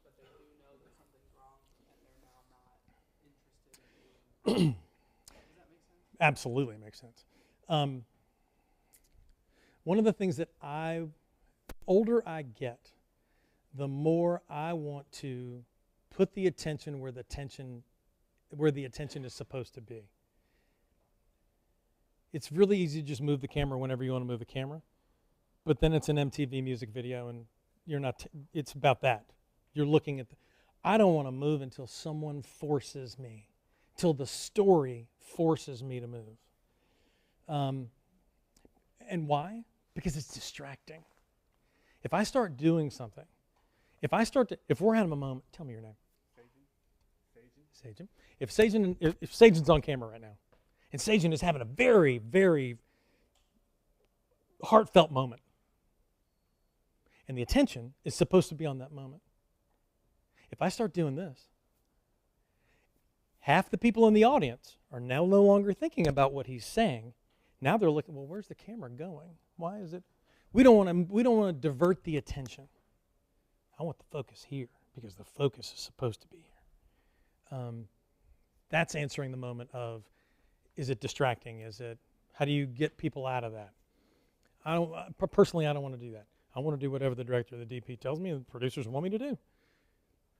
but they do know that something's wrong, and they're now not interested in doing. Does that make sense? Absolutely makes sense. One of the things that older I get, the more I want to put the attention where the attention is supposed to be. It's really easy to just move the camera whenever you want to move the camera, but then it's an MTV music video and you're not, it's about that. You're looking at I don't want to move until someone forces me, till the story forces me to move. And why? Because it's distracting. If I start doing something, if we're having a moment, tell me your name. Sagen. If Sajan's on camera right now, and Sajan is having a very, very heartfelt moment, and the attention is supposed to be on that moment. If I start doing this, half the people in the audience are now no longer thinking about what he's saying. Now they're looking, well, where's the camera going? Why is it? We don't want to divert the attention. I want the focus here because the focus is supposed to be here. That's answering the moment of, is it distracting? How do you get people out of that? Personally, I don't want to do that. I want to do whatever the director or the DP tells me and the producers want me to do.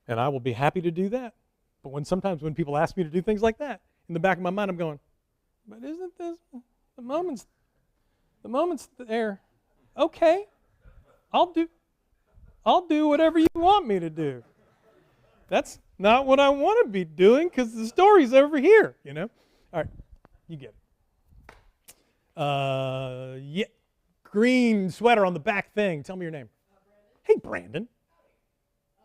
And I will be happy to do that. But sometimes when people ask me to do things like that, in the back of my mind I'm going, but isn't this, the moment's there. Okay, I'll do whatever you want me to do. That's not what I want to be doing because the story's over here, you know? All right, you get it. Yeah, green sweater on the back thing. Tell me your name. Brandon. Hey, Brandon. So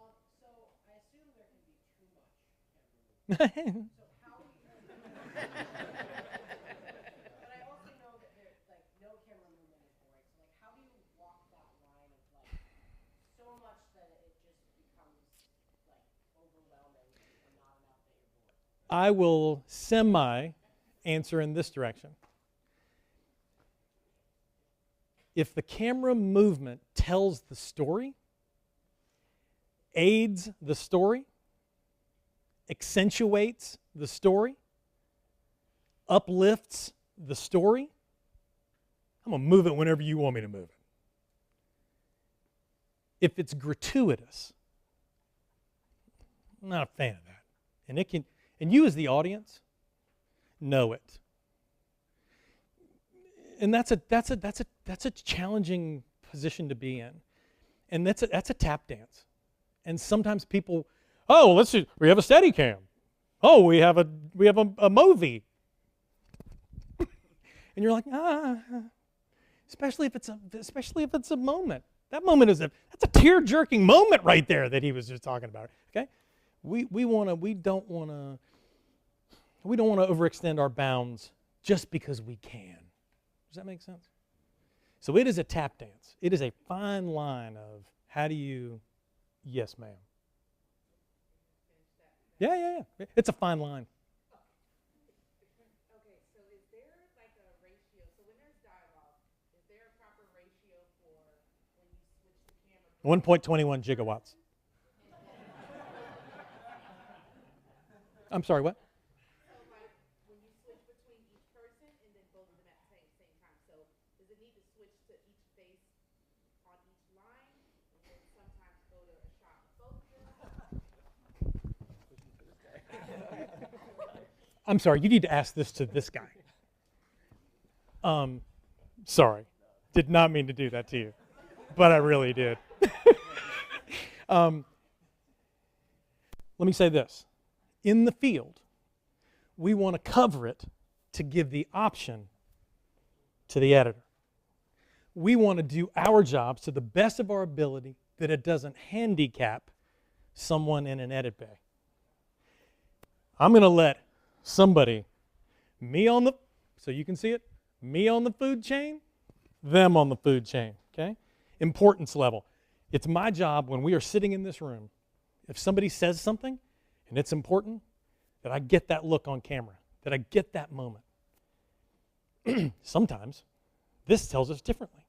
I assume there can be too much camera movement. So how do you... But I also know that there's like no camera movement is boring. So like how do you walk that line of like so much that it just becomes like overwhelming and not enough that you're bored? I will answer in this direction. If the camera movement tells the story, aids the story, accentuates the story, uplifts the story, I'm going to move it whenever you want me to move it. If it's gratuitous, I'm not a fan of that. And you as the audience know it. And that's a challenging position to be in. And that's a tap dance. And sometimes people, let's see, we have a Steadicam. Oh, we have a movie. And you're like, especially if it's a moment. That moment that's a tear-jerking moment right there that he was just talking about. Okay? We don't want to overextend our bounds just because we can. Does that make sense? So it is a tap dance. It is a fine line of how do you, yes, ma'am. Yeah. It's a fine line. Okay, so is there like a ratio? So when there's dialogue, is there a proper ratio for when you switch the camera? 1.21 gigawatts. I'm sorry, what? So like when you switch between each person and then both of them at the same time. So does it need to switch to each face on each line and then sometimes go to a shot of both of them? I'm sorry, you need to ask this to this guy. Sorry, did not mean to do that to you, but I really did. Let me say this. In the field, we want to cover it to give the option to the editor. We want to do our jobs to the best of our ability that it doesn't handicap someone in an edit bay. I'm going to let somebody, so you can see it, me on the food chain, them on the food chain, okay? Importance level. It's my job when we are sitting in this room, if somebody says something and it's important, that I get that look on camera, that I get that moment. Sometimes this tells us differently.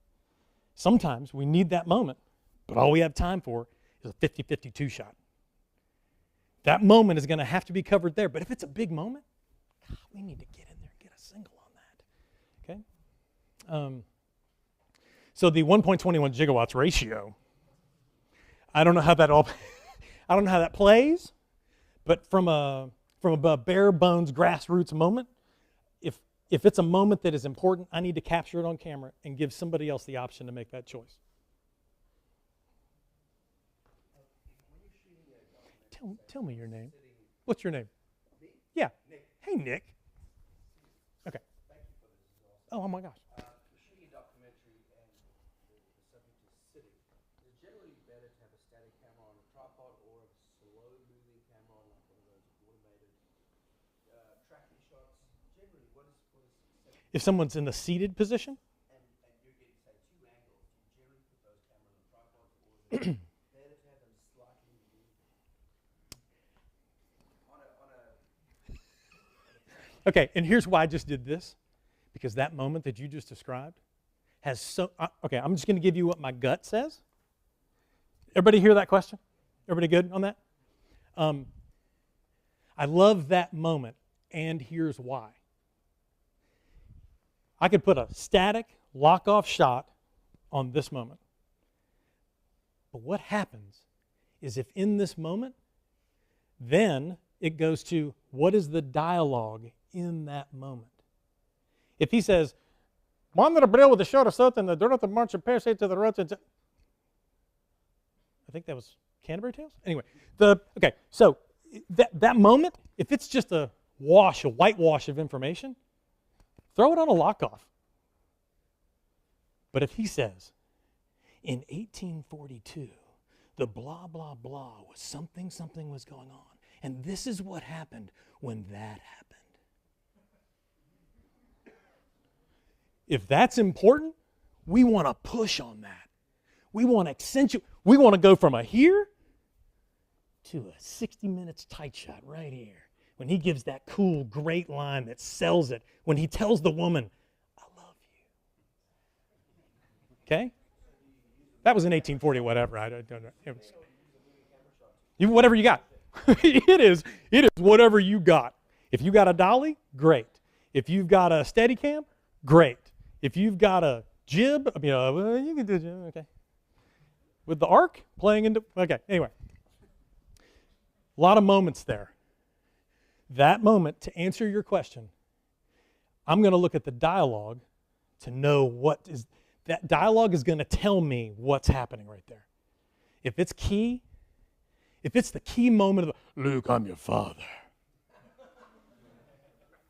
Sometimes we need that moment, but all we have time for is a 50-52 shot. That moment is going to have to be covered there, but if it's a big moment, God, we need to get in there and get a single on that, okay? So the 1.21 gigawatts ratio, I don't know how that plays, but from a bare bones grassroots moment, if it's a moment that is important, I need to capture it on camera and give somebody else the option to make that choice. Tell me your name. What's your name? Yeah. Nick. Hey, Nick. Okay. Oh my gosh. You're shooting a documentary If someone's in the seated position, And you're getting, say, two angles, do you generally put those cameras on tripods, or is it better to have them slightly removed? okay, and here's why I just did this, because that moment that you just described has so, okay, I'm just going to give you what my gut says. Everybody hear that question? Everybody good on that? I love that moment, and here's why. I could put a static lock-off shot on this moment. But what happens is if in this moment, then it goes to what is the dialogue in that moment. If he says, "Wander with the short of something, the dirt of the march of say to the road," I think that was Canterbury Tales. Anyway, okay, so that moment, if it's just a whitewash of information, throw it on a lock-off. But if he says, in 1842, the blah, blah, blah was something was going on, and this is what happened when that happened. If that's important, we want to push on that. We want to accentuate. We want to go from a here to a 60 minutes tight shot right here. When he gives that cool, great line that sells it, when he tells the woman, "I love you." Okay? That was in 1840, whatever. I don't know. Whatever you got. It is whatever you got. If you got a dolly, great. If you've got a Steadicam, great. If you've got a jib, you can do jib, okay. With the arc playing into, okay, anyway. A lot of moments there. That moment, to answer your question, I'm going to look at the dialogue to know what is, that dialogue is going to tell me what's happening right there. If it's key, if it's the key moment of the, "Luke, I'm your father."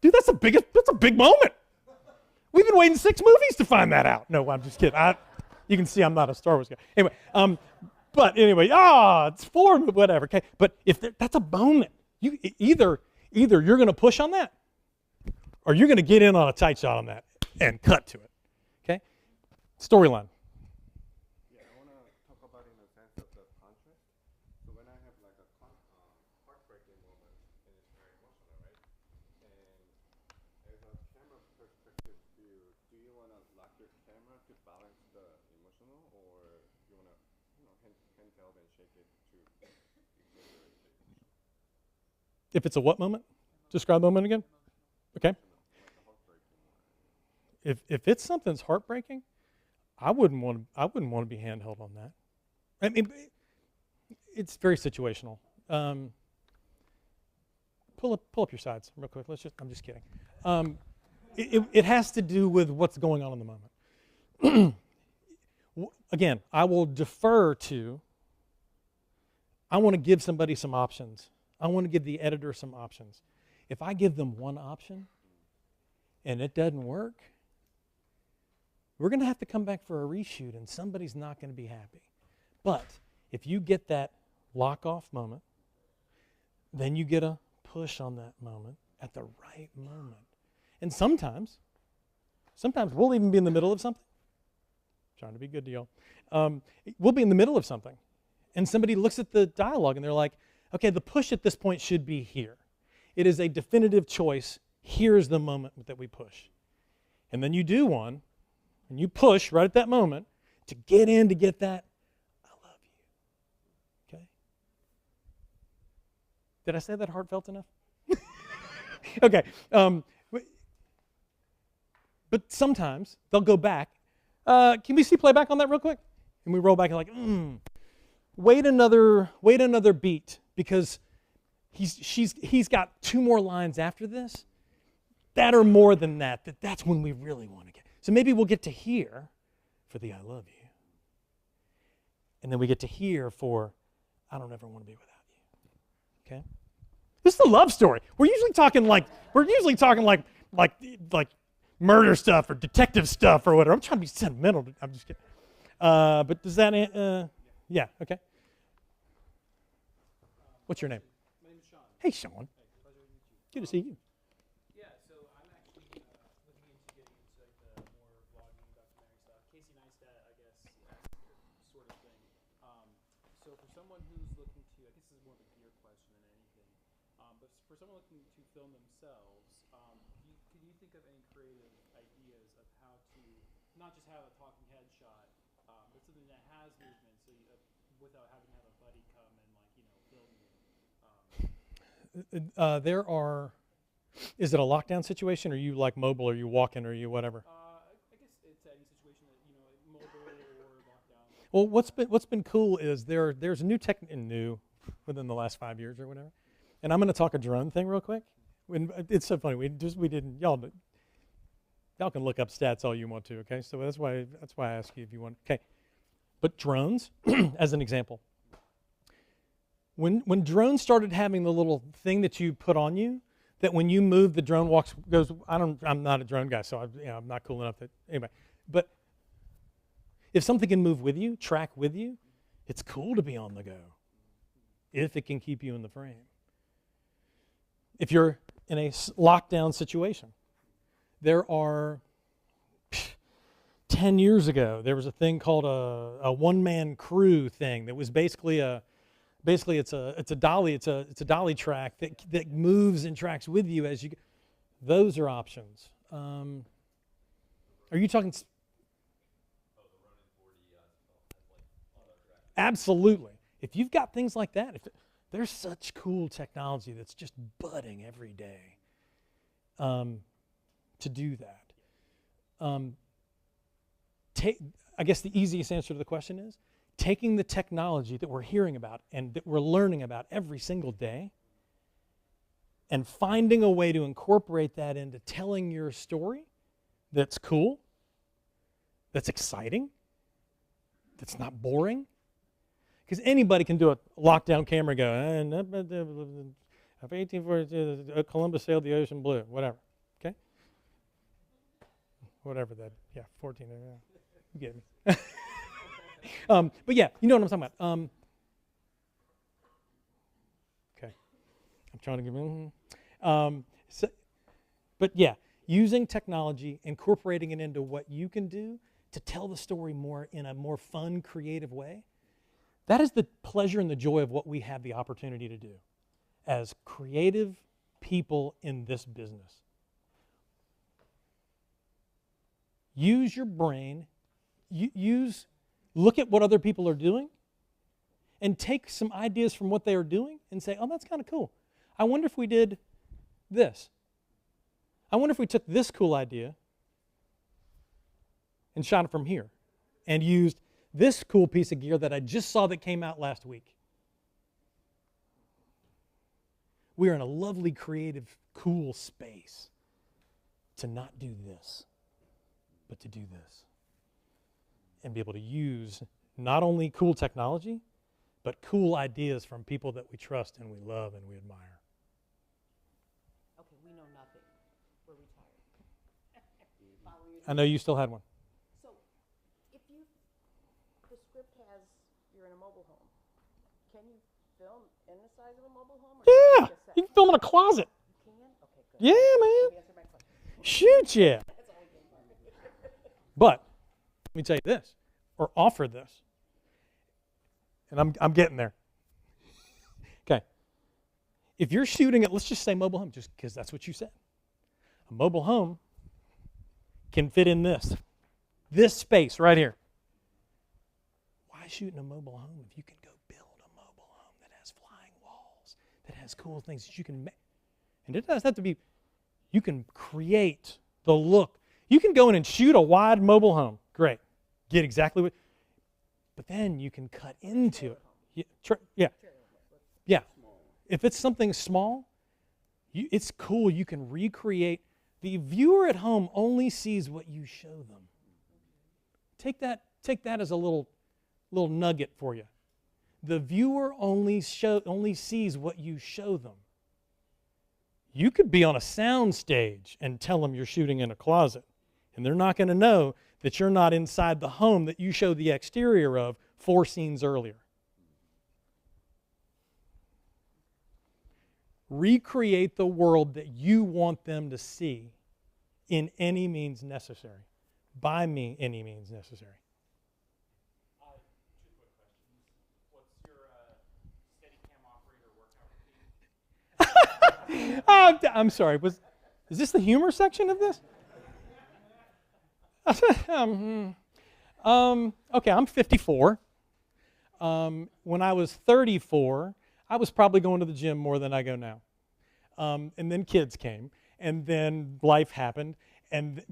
Dude, that's a big moment. We've been waiting 6 movies to find that out. No, I'm just kidding. You can see I'm not a Star Wars guy. Anyway, it's 4, whatever. Okay, but if that's a moment, you either you're going to push on that, or you're going to get in on a tight shot on that and cut to it. Okay, storyline. Yeah, I want to talk about in the sense of the contrast. So when I have like a heartbreaking moment, and it's very emotional, right? And as a camera perspective view, do you want to lock your camera to balance the emotional, or you want to, handheld and shake it to exaggerate the emotion? If it's a what moment? Describe the moment again. Okay. If it's something that's heartbreaking, I wouldn't want to be handheld on that. I mean, it's very situational. Pull up your sides real quick. I'm just kidding. It has to do with what's going on in the moment. Again, I will defer to. I want to give somebody some options. I want to give the editor some options. If I give them one option and it doesn't work, we're going to have to come back for a reshoot and somebody's not going to be happy. But if you get that lock-off moment, then you get a push on that moment at the right moment. And sometimes we'll even be in the middle of something. Trying to be good to y'all. We'll be in the middle of something. And somebody looks at the dialogue and they're like, okay, the push at this point should be here. It is a definitive choice. Here's the moment that we push. And then you do one, and you push right at that moment to get in to get that, "I love you." Okay? Did I say that heartfelt enough? Okay. But sometimes they'll go back. Can we see playback on that real quick? And we roll back and like, wait another beat, because he's got 2 more lines after this that are more than that. That's when we really want to get. So maybe we'll get to here for the "I love you," and then we get to here for "I don't ever want to be without you." Okay, this is a love story. We're usually talking like murder stuff or detective stuff or whatever. I'm trying to be sentimental. I'm just kidding. But does that? Yeah. Okay. What's your name? My name is Sean. Hey, Sean. Hey, pleasure to meet you. Good to see you. Yeah, so I'm actually looking into getting for someone looking to film themselves, can you think of any creative ideas of how to not just have a talking head shot, but something that has movement, so you, without having to have a buddy come and film you? There are. Is it a lockdown situation? Or are you like mobile? Or are you walking? Or are you whatever? I guess it's any situation that mobile or lockdown. Well, what's been cool is there's a new within the last 5 years or whatever. And I'm going to talk a drone thing real quick. It's so funny. We didn't y'all can look up stats all you want to. Okay, so that's why I ask you if you want. Okay, but drones, as an example, when drones started having the little thing that you put on you, that when you move, the drone goes. I'm not a drone guy, so I'm not cool enough that anyway. But if something can move with you, track with you, it's cool to be on the go. If it can keep you in the frame. If you're in a lockdown situation, there are 10 years ago, there was a thing called a one-man crew thing that was basically it's a dolly track that moves and tracks with you as you go. Those are options. Are you talking? Absolutely. If you've got things like that, there's such cool technology that's just budding every day to do that. I guess the easiest answer to the question is taking the technology that we're hearing about and that we're learning about every single day and finding a way to incorporate that into telling your story that's cool, that's exciting, that's not boring. Because anybody can do a lockdown camera go, and 1842, Columbus sailed the ocean blue, whatever, okay? Whatever that, 14, you get me. But yeah, you know what I'm talking about. Okay, I'm trying to give you, but yeah, using technology, incorporating it into what you can do to tell the story in a more fun, creative way. That is the pleasure and the joy of what we have the opportunity to do as creative people in this business. Use your brain, look at what other people are doing, and take some ideas from what they are doing and say, oh, that's kind of cool. I wonder if we did this. I wonder if we took this cool idea and shot it from here and used this cool piece of gear that I just saw that came out last week. We are in a lovely, creative, cool space to not do this, but to do this. And be able to use not only cool technology, but cool ideas from people that we trust and we love and we admire. Okay, we know nothing. We're retired. I know you still had one. So, if the script has, you're in a mobile home, can you film in the size of a mobile home? Or Yeah, just a set? you can film in a closet. You can? Okay, good. Yeah, man. You answered my question. Shoot, yeah. That's all we can. But let me tell you this, or offer this, and I'm getting there. Okay, if you're shooting at, let's just say mobile home, just because that's what you said. A mobile home can fit in this space right here. Why shoot in a mobile home if you can go build a mobile home that has flying walls, that has cool things that you can make? And it doesn't have to be, you can create the look. You can go in and shoot a wide mobile home. Great. Get exactly what, but then you can cut into it. Yeah. If it's something small, it's cool. You can recreate. The viewer at home only sees what you show them. Take that as a little nugget for you. The viewer only sees what you show them. You could be on a sound stage and tell them you're shooting in a closet, and they're not going to know that you're not inside the home that you showed the exterior of 4 scenes earlier. Recreate the world that you want them to see in any means necessary. By any means necessary. 2 quick questions. What's your Steadicam operator workout routine? I'm sorry. Is this the humor section of this? Okay, I'm 54. When I was 34, I was probably going to the gym more than I go now. And then kids came, and then life happened, and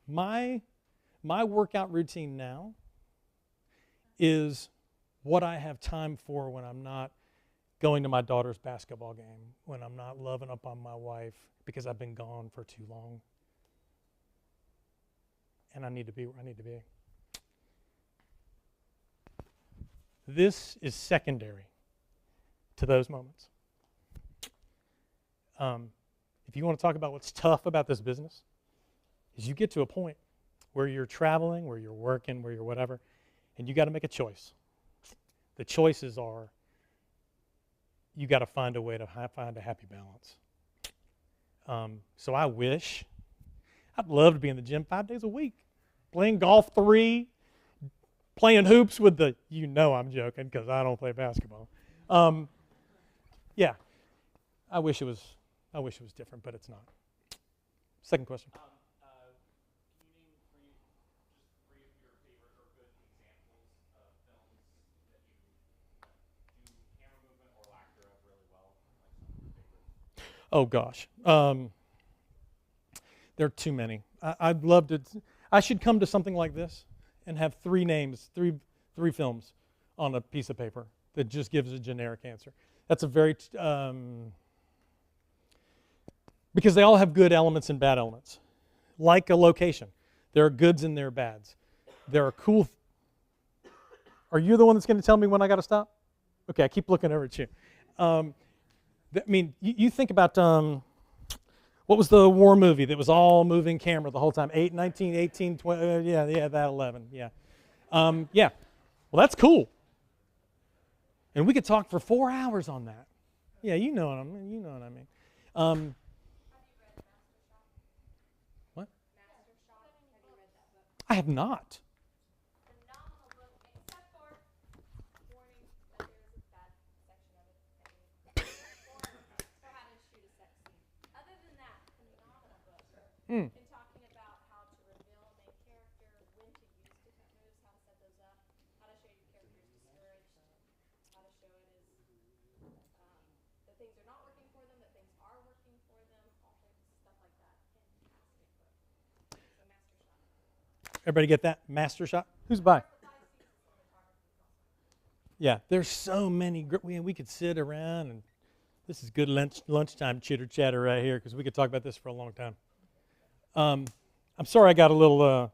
my workout routine now is what I have time for when I'm not going to my daughter's basketball game, when I'm not loving up on my wife because I've been gone for too long. And I need to be where I need to be. This is secondary to those moments. If you want to talk about what's tough about this business, is you get to a point where you're traveling, where you're working, where you're whatever, and you got to make a choice. The choices are, you got to find a way to find a happy balance. So I'd love to be in the gym 5 days a week, playing golf 3, playing hoops with I'm joking because I don't play basketball. Yeah, I wish it was different, but it's not. Second question. Can you name three of your favorite or good examples of films that you do camera movement or lack thereof really well? Like some of your favorites. Oh gosh, there are too many. I'd love to. I should come to something like this and have 3 names, three films on a piece of paper that just gives a generic answer. That's a very because they all have good elements and bad elements. Like a location, there are goods and there are bads. There are cool. Are you the one that's going to tell me when I got to stop? Okay, I keep looking over at you. You think about what was the war movie that was all moving camera the whole time? 1918, 20, that 11, yeah. Yeah, well, that's cool. And we could talk for 4 hours on that. Yeah, you know what I mean. What? I have not. Phenomenal book, except for warning that there is a bad section of it that or how to shoot a sex scene. Other than that, phenomenal book. In talking about how to reveal a main character, when to use different moves, how to set those up, how to show your characters discouraged, how to show it is that things are not working for them, that things are working for them, all things stuff like that. Fantastic book. So Master Shot. Everybody get that? Master Shot? Who's by? Yeah, there's so many. We could sit around, and this is good lunchtime chitter-chatter right here because we could talk about this for a long time. I'm sorry I got a little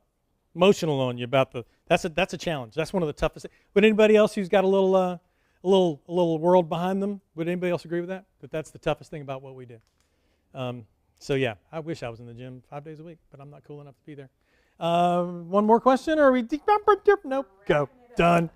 emotional on you about that's a challenge. That's one of the toughest. Would anybody else who's got a little world behind them, would anybody else agree with that? That's the toughest thing about what we do. So yeah, I wish I was in the gym 5 days a week, but I'm not cool enough to be there. One more question, or are we? Nope. Go. Done.